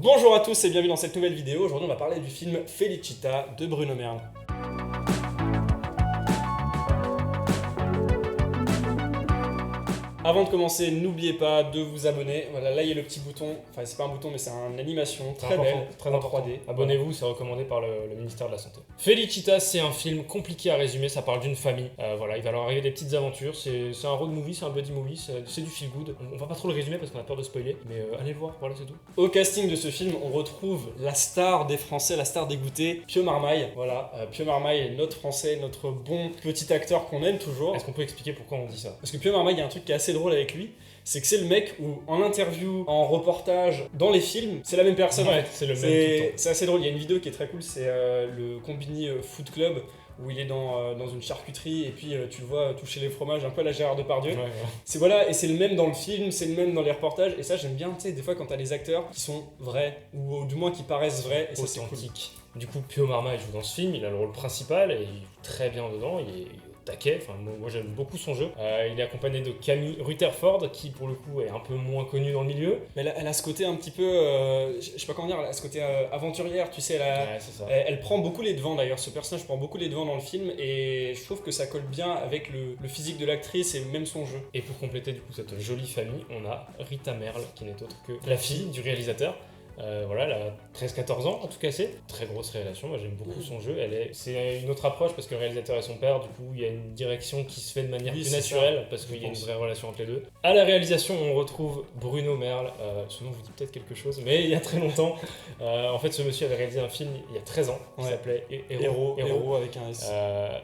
Bonjour à tous et bienvenue dans cette nouvelle vidéo. Aujourd'hui on va parler du film Felicita de Bruno Merle. Avant de commencer, n'oubliez pas de vous abonner. Voilà, là il y a le petit bouton, enfin c'est pas un bouton mais c'est une animation très belle, très en important. 3D. Abonnez-vous, c'est recommandé par le ministère de la Santé. Felicita, c'est un film compliqué à résumer, ça parle d'une famille. Voilà, il va leur arriver des petites aventures, c'est un road movie, c'est un buddy movie, c'est du feel good. On va pas trop le résumer parce qu'on a peur de spoiler, mais allez le voir, voilà c'est tout. Au casting de ce film, on retrouve la star des Français, la star des goûters, Pio Marmaille. Voilà, Pio Marmaille, notre Français, notre bon petit acteur qu'on aime toujours. Est-ce qu'on peut expliquer pourquoi on dit ça? Parce que Pio Marmaille, il y a un truc qui est assez drôle avec lui, c'est que c'est le mec où, en interview, en reportage, dans les films, c'est la même personne. Ouais, c'est le même tout le temps. C'est assez drôle. Il y a une vidéo qui est très cool, c'est le Combini Food Club, où il est dans une charcuterie et puis tu le vois toucher les fromages un peu à la Gérard Depardieu. Ouais. C'est voilà, et c'est le même dans le film, c'est le même dans les reportages, et ça j'aime bien, tu sais, des fois quand t'as des acteurs qui sont vrais, ou du moins qui paraissent vrais, et ça c'est cool. Authentique. Du coup, Pio Marmaille joue dans ce film, il a le rôle principal et il joue très bien dedans, il est au taquet, enfin, moi j'aime beaucoup son jeu. Il est accompagné de Camille Rutherford, qui pour le coup est un peu moins connue dans le milieu. Mais elle a ce côté un petit peu, je sais pas comment dire, elle a ce côté aventurière, tu sais, Ouais, c'est ça. elle prend beaucoup les devants d'ailleurs, ce personnage prend beaucoup les devants dans le film, et je trouve que ça colle bien avec le physique de l'actrice et même son jeu. Et pour compléter du coup cette jolie famille, on a Rita Merle, qui n'est autre que la fille du réalisateur. Voilà, elle a 13-14 ans, en tout cas c'est très grosse révélation, moi j'aime beaucoup son jeu, c'est une autre approche parce que le réalisateur est son père, du coup il y a une direction qui se fait de manière plus naturelle parce qu'il y a une vraie relation entre les deux. À la réalisation on retrouve Bruno Merle, ce nom vous dit peut-être quelque chose, mais il y a très longtemps, en fait ce monsieur avait réalisé un film il y a 13 ans qui s'appelait Héros avec un S.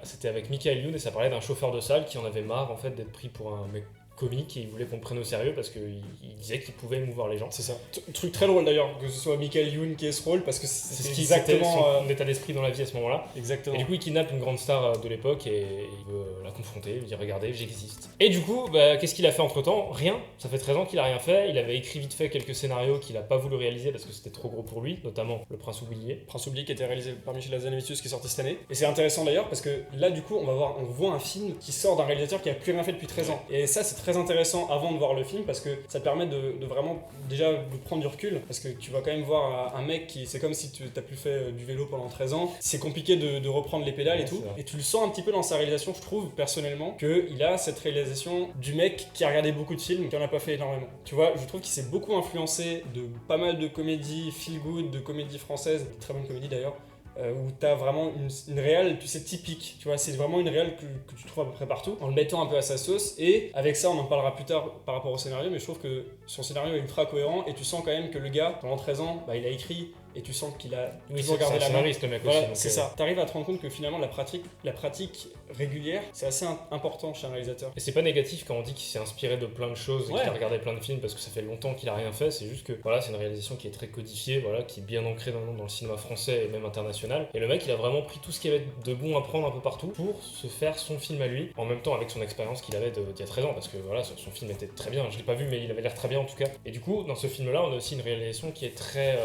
C'était avec Michael Youn et ça parlait d'un chauffeur de salle qui en avait marre en fait d'être pris pour un mec comique et il voulait qu'on le prenne au sérieux parce qu'il disait qu'il pouvait émouvoir les gens. C'est ça. Truc très drôle d'ailleurs que ce soit Michael Youn qui ait ce rôle parce que c'est c'est exactement son état d'esprit dans la vie à ce moment-là. Exactement. Et du coup il kidnappe une grande star de l'époque et il veut la confronter, il dit regardez j'existe. Et du coup qu'est-ce qu'il a fait entre temps? Rien. Ça fait 13 ans qu'il a rien fait. Il avait écrit vite fait quelques scénarios qu'il a pas voulu réaliser parce que c'était trop gros pour lui, notamment Le Prince oublié. Prince oublié qui a été réalisé par Michel Hazanavicius qui est sorti cette année. Et c'est intéressant d'ailleurs parce que là du coup on voit un film qui sort d'un réalisateur qui a plus rien fait depuis 13 ans. Et ça c'est très intéressant avant de voir le film parce que ça te permet de vraiment déjà de prendre du recul parce que tu vas quand même voir un mec qui c'est comme si tu t'as plus fait du vélo pendant 13 ans, c'est compliqué de reprendre les pédales et tout, et tu le sens un petit peu dans sa réalisation. Je trouve personnellement qu'il a cette réalisation du mec qui a regardé beaucoup de films, qui en a pas fait énormément, tu vois. Je trouve qu'il s'est beaucoup influencé de pas mal de comédies feel good, de comédies françaises, de très bonnes comédies d'ailleurs, où t'as vraiment une réal, tu sais, typique, tu vois, c'est vraiment une réal que tu trouves à peu près partout, en le mettant un peu à sa sauce, et avec ça on en parlera plus tard par rapport au scénario, mais je trouve que son scénario est ultra cohérent, et tu sens quand même que le gars, pendant 13 ans, il a écrit, et tu sens qu'il a toujours gardé la main. Le mec voilà, aussi, c'est ça. T'arrives à te rendre compte que finalement la pratique régulière, c'est assez important chez un réalisateur. Et c'est pas négatif quand on dit qu'il s'est inspiré de plein de choses et qu'il a regardé plein de films parce que ça fait longtemps qu'il a rien fait, c'est juste que voilà, c'est une réalisation qui est très codifiée, voilà, qui est bien ancrée dans le cinéma français et même international. Et le mec il a vraiment pris tout ce qu'il y avait de bon à prendre un peu partout pour se faire son film à lui, en même temps avec son expérience qu'il avait d'il y a 13 ans, parce que voilà, son film était très bien, je l'ai pas vu mais il avait l'air très bien en tout cas. Et du coup dans ce film là on a aussi une réalisation qui est très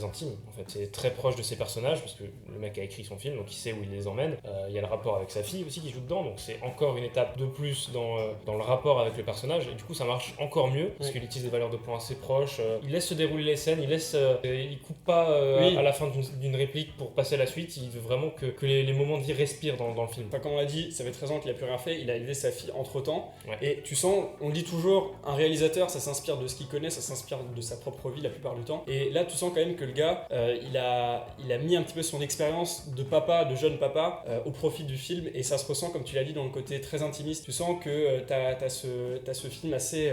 intime en fait, c'est très proche de ses personnages parce que le mec a écrit son film donc il sait où il les emmène. Il y a le rapport avec sa fille aussi qui joue dedans, donc c'est encore une étape de plus dans le rapport avec le personnage, et du coup ça marche encore mieux parce qu'il utilise des valeurs de points assez proches, il laisse se dérouler les scènes, il coupe pas à la fin d'une réplique pour passer à la suite, il veut vraiment que les moments de vie respirent dans le film. Enfin, comme on l'a dit, ça fait 13 ans qu'il a plus rien fait, il a élevé sa fille entre temps, et tu sens, on le dit toujours, un réalisateur ça s'inspire de ce qu'il connaît, ça s'inspire de sa propre vie la plupart du temps, et là tu sens quand même que le gars il a mis un petit peu son expérience de papa, de jeune papa, au profit du film, et ça se ressent comme tu l'as dit dans le côté très intimiste. Tu sens que t'as ce film assez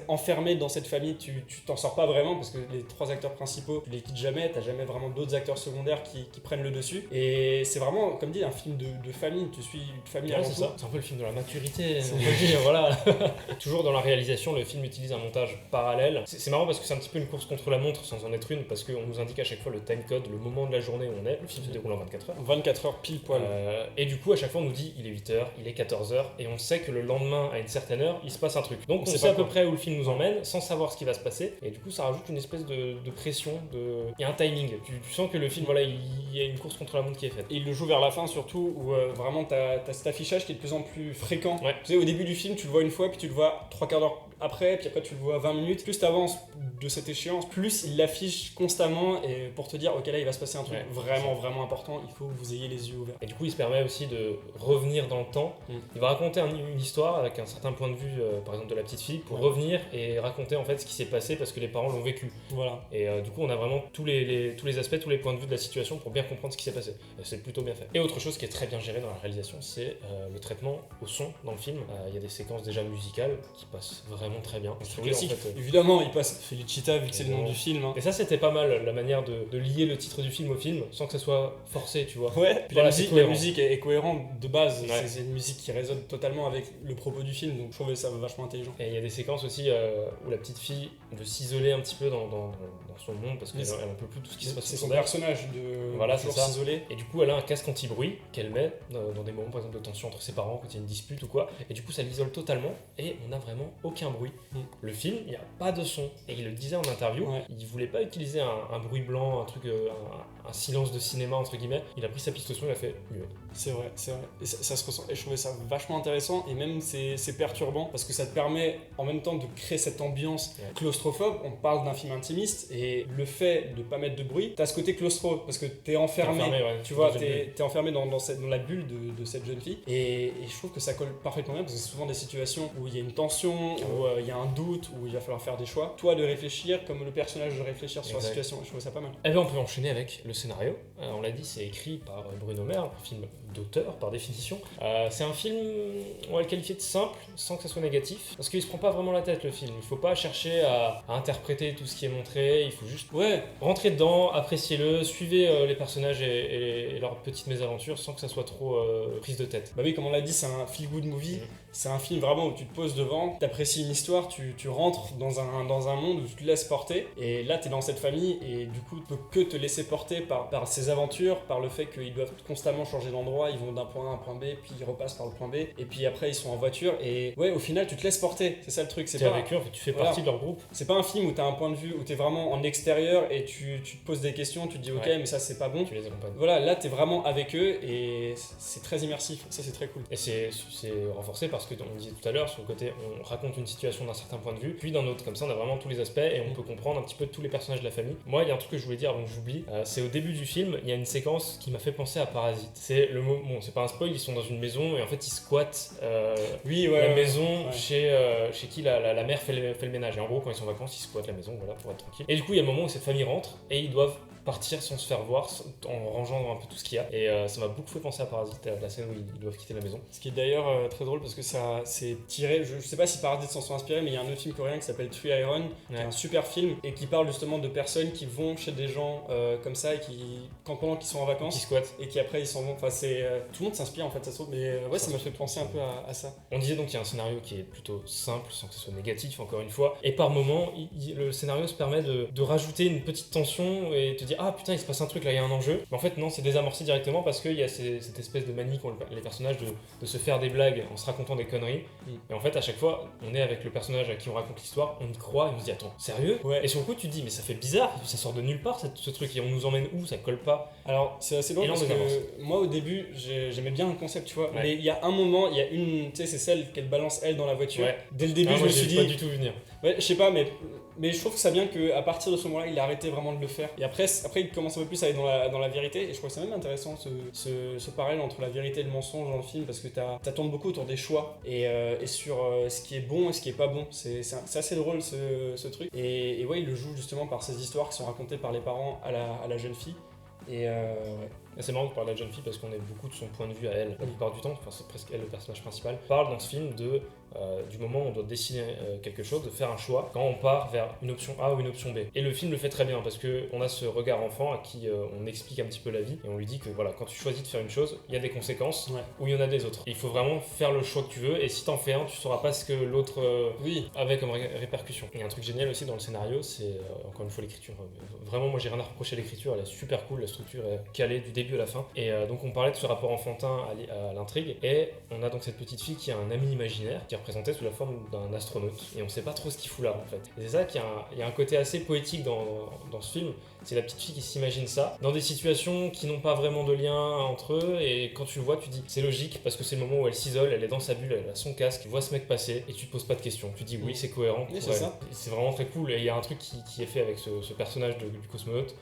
enfermé dans cette famille, tu t'en sors pas vraiment parce que les trois acteurs principaux tu les quittes jamais, t'as jamais vraiment d'autres acteurs secondaires qui prennent le dessus, et c'est vraiment comme dit un film de famille, tu suis une famille avant tout. C'est un peu le film de la maturité, on peut le dire, voilà. Toujours dans la réalisation, le film utilise un montage parallèle. C'est marrant parce que c'est un petit peu une course contre la montre sans en être une, parce qu'on nous indique à chaque fois le time code, le moment de la journée où on est. Le film se déroule en 24 heures. 24 heures pile poil. Et du coup, à chaque fois, on nous dit il est 8h, il est 14h, et on sait que le lendemain, à une certaine heure, il se passe un truc. Donc on sait à peu près où le film nous emmène, sans savoir ce qui va se passer, et du coup, ça rajoute une espèce de pression, il y a un timing. Tu sens que le film, voilà, il y a une course contre la montre qui est faite. Et il le joue vers la fin, surtout, où vraiment t'as cet affichage qui est de plus en plus fréquent. Tu sais, au début du film, tu le vois une fois, puis tu le vois 3 quarts d'heure après, puis après tu le vois 20 minutes, plus t'avances de cette échéance, plus il l'affiche constamment et pour te dire ok là il va se passer un truc vraiment important, il faut que vous ayez les yeux ouverts. Et du coup il se permet aussi de revenir dans le temps. Il va raconter une histoire avec un certain point de vue par exemple de la petite fille pour revenir et raconter en fait ce qui s'est passé parce que les parents l'ont vécu. Voilà. Et du coup on a vraiment tous les aspects, tous les points de vue de la situation pour bien comprendre ce qui s'est passé. Et c'est plutôt bien fait. Et autre chose qui est très bien gérée dans la réalisation, c'est le traitement au son dans le film. Il y a des séquences déjà musicales qui passent vraiment très bien. Classique. En fait, évidemment il passe Felicita vu que c'est le nom du film. Et ça c'était pas mal la manière de lier le titre du film au film sans que ça soit forcé, tu vois. Ouais, puis la musique est cohérente de base, c'est une musique qui résonne totalement avec le propos du film, donc je trouvais ça vachement intelligent. Et il y a des séquences aussi où la petite fille veut s'isoler un petit peu dans son monde parce qu'elle en peut plus tout ce qui se passe. C'est son personnage de toujours s'isoler. Et du coup elle a un casque anti-bruit qu'elle met dans des moments par exemple de tension entre ses parents quand il y a une dispute ou quoi, et du coup ça l'isole totalement et on n'a vraiment aucun bruit. Le film, il n'y a pas de son, et il le disait en interview, il voulait pas utiliser un bruit blanc, un truc, un silence de cinéma entre guillemets, il a pris sa piste au son, il a fait mieux. C'est vrai, et ça se ressent, et je trouvais ça vachement intéressant, et même c'est perturbant, parce que ça te permet en même temps de créer cette ambiance claustrophobe. On parle d'un film intimiste, et le fait de pas mettre de bruit, t'as ce côté claustro, parce que t'es enfermé tu vois, t'es enfermé dans la bulle de cette jeune fille, et je trouve que ça colle parfaitement bien, parce que c'est souvent des situations où il y a une tension, où il y a un doute, où il va falloir faire des choix, toi de réfléchir comme le personnage de réfléchir sur la situation, je trouvais ça pas mal. Et bien on peut enchaîner avec le scénario. On l'a dit, c'est écrit par Bruno Mer, un film d'auteur par définition. C'est un film, on va le qualifier de simple, sans que ça soit négatif, parce qu'il se prend pas vraiment la tête le film. Il faut pas chercher à interpréter tout ce qui est montré, il faut juste rentrer dedans, apprécier-le, suivez les personnages et leurs petites mésaventures sans que ça soit trop prise de tête. Bah oui, comme on l'a dit, c'est un feel-good movie. C'est un film vraiment où tu te poses devant, t'apprécies une histoire, tu rentres dans un monde où tu te laisses porter, et là t'es dans cette famille, et du coup tu peux que te laisser porter par ses aventures, par le fait qu'ils doivent constamment changer d'endroit, ils vont d'un point A à un point B, puis ils repassent par le point B, et puis après ils sont en voiture, et ouais, au final tu te laisses porter, c'est ça le truc. T'es avec eux, en fait, tu fais partie de leur groupe. C'est pas un film où t'as un point de vue, où t'es vraiment en extérieur, et tu te poses des questions, tu te dis ok, mais ça c'est pas bon. Tu les accompagnes. Voilà, là t'es vraiment avec eux, et c'est très immersif, ça c'est très cool. Et c'est renforcé parce que, on disait tout à l'heure, sur le côté, on raconte une situation d'un certain point de vue, puis d'un autre, comme ça on a vraiment tous les aspects et on peut comprendre un petit peu tous les personnages de la famille. Moi, il y a un truc que je voulais dire avant que j'oublie, c'est au début du film, il y a une séquence qui m'a fait penser à Parasite. C'est le mot, bon, c'est pas un spoil, ils sont dans une maison et en fait ils squattent la maison chez qui la mère fait le ménage. Et en gros, quand ils sont en vacances, ils squattent la maison, voilà, pour être tranquille. Et du coup, il y a un moment où cette famille rentre et ils doivent partir sans se faire voir, en rangeant un peu tout ce qu'il y a. Et ça m'a beaucoup fait penser à Parasite, la scène où ils doivent quitter la maison. Ce qui est d'ailleurs très drôle parce que ça c'est tiré, je sais pas si Parasite s'en sont inspirés, mais il y a un autre film coréen qui s'appelle Three Iron, qui est un super film et qui parle justement de personnes qui vont chez des gens comme ça et pendant qu'ils sont en vacances, qui squattent et qui après ils s'en vont. Enfin, tout le monde s'inspire en fait, ça se trouve, mais ça m'a fait penser un peu à ça. On disait donc qu'il y a un scénario qui est plutôt simple, sans que ce soit négatif, encore une fois, et par moments, le scénario se permet de rajouter une petite tension et te dire ah putain, il se passe un truc là, il y a un enjeu. Mais en fait non, c'est désamorcé directement parce qu'il y a cette espèce de manie qu'ont les personnages de se faire des blagues en se racontant des conneries. Et en fait à chaque fois on est avec le personnage à qui on raconte l'histoire, on y croit et on se dit attends, sérieux? Et sur le coup tu te dis mais ça fait bizarre, ça sort de nulle part ce truc, et on nous emmène où? Ça colle pas. Alors c'est assez drôle parce que moi au début j'aimais bien le concept, tu vois, mais il y a un moment, il y a une, tu sais, c'est celle qu'elle balance elle dans la voiture. Dès le début je me suis dit pas du tout vu venir. Ouais, je sais pas, mais je trouve que ça vient qu'à partir de ce moment-là, il a arrêté vraiment de le faire. Et après il commence un peu plus à aller dans la vérité. Et je trouve que c'est même intéressant ce parallèle entre la vérité et le mensonge dans le film, parce que ça tourne beaucoup autour des choix et sur ce qui est bon et ce qui est pas bon. C'est assez drôle ce truc. Et ouais, il le joue justement par ces histoires qui sont racontées par les parents à la jeune fille. Et c'est marrant de parler de la jeune fille parce qu'on est beaucoup de son point de vue à elle. La plupart du temps, enfin, c'est presque elle le personnage principal, parle dans ce film du moment où on doit décider quelque chose, de faire un choix, quand on part vers une option A ou une option B. Et le film le fait très bien parce qu'on a ce regard enfant à qui on explique un petit peu la vie et on lui dit que voilà, quand tu choisis de faire une chose, il y a des conséquences ou il y en a des autres. Et il faut vraiment faire le choix que tu veux, et si t'en fais un, tu sauras pas ce que l'autre avait comme répercussion. Il y a un truc génial aussi dans le scénario, c'est encore une fois l'écriture. Vraiment, moi j'ai rien à reprocher à l'écriture, elle est super cool, la structure est calée du début début à la fin. Et donc on parlait de ce rapport enfantin à l'intrigue, et on a donc cette petite fille qui a un ami imaginaire qui est représenté sous la forme d'un astronaute, et on sait pas trop ce qu'il fout là en fait. Et c'est ça il y a un côté assez poétique dans ce film, c'est la petite fille qui s'imagine ça, dans des situations qui n'ont pas vraiment de lien entre eux, et quand tu le vois, tu dis c'est logique, parce que c'est le moment où elle s'isole, elle est dans sa bulle, elle a son casque, tu vois ce mec passer, et tu te poses pas de questions, tu dis oui, c'est cohérent pour c'est elle. ça. C'est vraiment très cool, et il y a un truc qui est fait avec ce personnage du cosmonaute,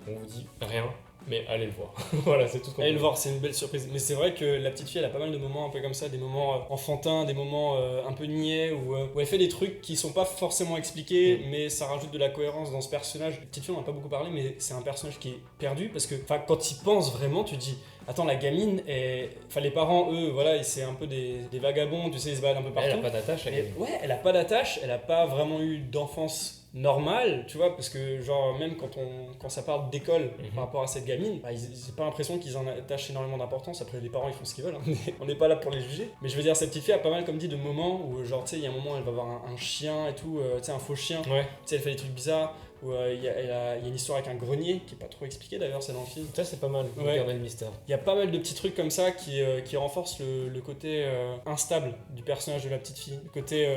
on vous dit rien, mais allez le voir. Voilà, c'est tout ce qu'on Allez peut le voir, c'est une belle surprise. Mais c'est vrai que la petite fille, elle a pas mal de moments un peu comme ça, des moments enfantins, des moments un peu niais, où elle fait des trucs qui sont pas forcément expliqués, mais ça rajoute de la cohérence dans ce personnage. La petite fille, on en a pas beaucoup parlé, mais c'est un personnage qui est perdu, parce que quand tu y penses vraiment, tu te dis, attends, la gamine, les parents, eux, voilà, c'est un peu des vagabonds, tu sais, ils se baladent un peu partout. Elle a pas d'attache, la gamine. Ouais, elle a pas d'attache, elle a pas vraiment eu d'enfance normal, tu vois, parce que genre même quand ça parle d'école par rapport à cette gamine, j'ai pas l'impression qu'ils en attachent énormément d'importance. Après les parents ils font ce qu'ils veulent, hein. On n'est pas là pour les juger, mais je veux dire cette petite fille a pas mal comme dit de moments où genre tu sais il y a un moment elle va voir un chien et tout, tu sais un faux chien, Ouais. tu sais elle fait des trucs bizarres, où il y a une histoire avec un grenier qui est pas trop expliquée d'ailleurs, c'est dans le film. Ça c'est pas mal, Ouais. garder le mystère. Il y a pas mal de petits trucs comme ça qui renforcent le côté instable du personnage de la petite fille, le côté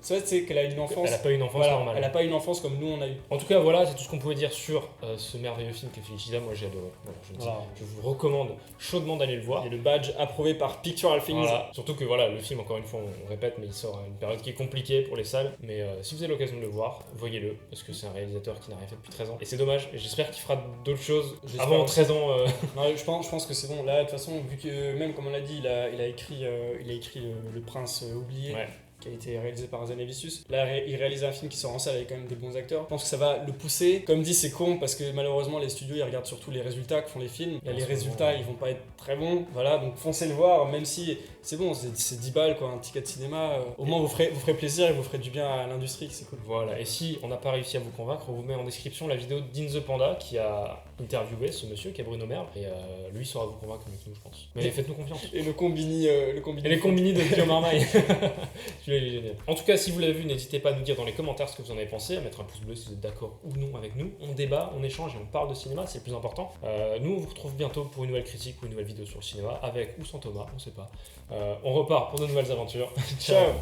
tu sais qu'elle a une enfance, Elle a pas une enfance voilà, normale. elle a pas une enfance comme nous on a eu. En tout cas, voilà, c'est tout ce qu'on pouvait dire sur ce merveilleux film qu'est Félicia. Moi, j'ai adoré. Voilà, je vous recommande chaudement d'aller le voir. Et le badge approuvé par Pictural Things. Voilà. Surtout que voilà, le film, encore une fois, on répète, mais il sort à une période qui est compliquée pour les salles. Mais si vous avez l'occasion de le voir, voyez-le, parce que c'est un réalisateur qui n'a rien fait depuis 13 ans. Et c'est dommage, et j'espère qu'il fera d'autres choses avant 13 ans. Non, je pense que c'est bon. Là, de toute façon, vu que même comme on l'a dit, il a écrit le Prince oublié. Ouais. Qui a été réalisé par Zanevicius. Là, il réalise un film qui sort en salle avec quand même des bons acteurs. Je pense que ça va le pousser. Comme dit, c'est con parce que malheureusement, les studios ils regardent surtout les résultats que font les films. Là, les résultats ils vont pas être très bons. Voilà, donc foncez le voir, même si c'est bon, c'est 10 balles quoi, un ticket de cinéma. Au moins, vous ferez plaisir et vous ferez du bien à l'industrie, c'est cool. Voilà, et si on n'a pas réussi à vous convaincre, on vous met en description la vidéo d'In the Panda qui a interviewé ce monsieur qui est Bruno Merle. Et lui saura vous convaincre mieux que nous, je pense. Mais faites-nous confiance. Et le combini. Et les combini de Guillaume Marmaille. Celui-là, il est génial. En tout cas, si vous l'avez vu, n'hésitez pas à nous dire dans les commentaires ce que vous en avez pensé, à mettre un pouce bleu si vous êtes d'accord ou non avec nous. On débat, on échange et on parle de cinéma, c'est le plus important. Nous, on vous retrouve bientôt pour une nouvelle critique ou une nouvelle vidéo sur le cinéma, avec ou sans Thomas, on sait pas. On repart pour de nouvelles aventures. Ciao.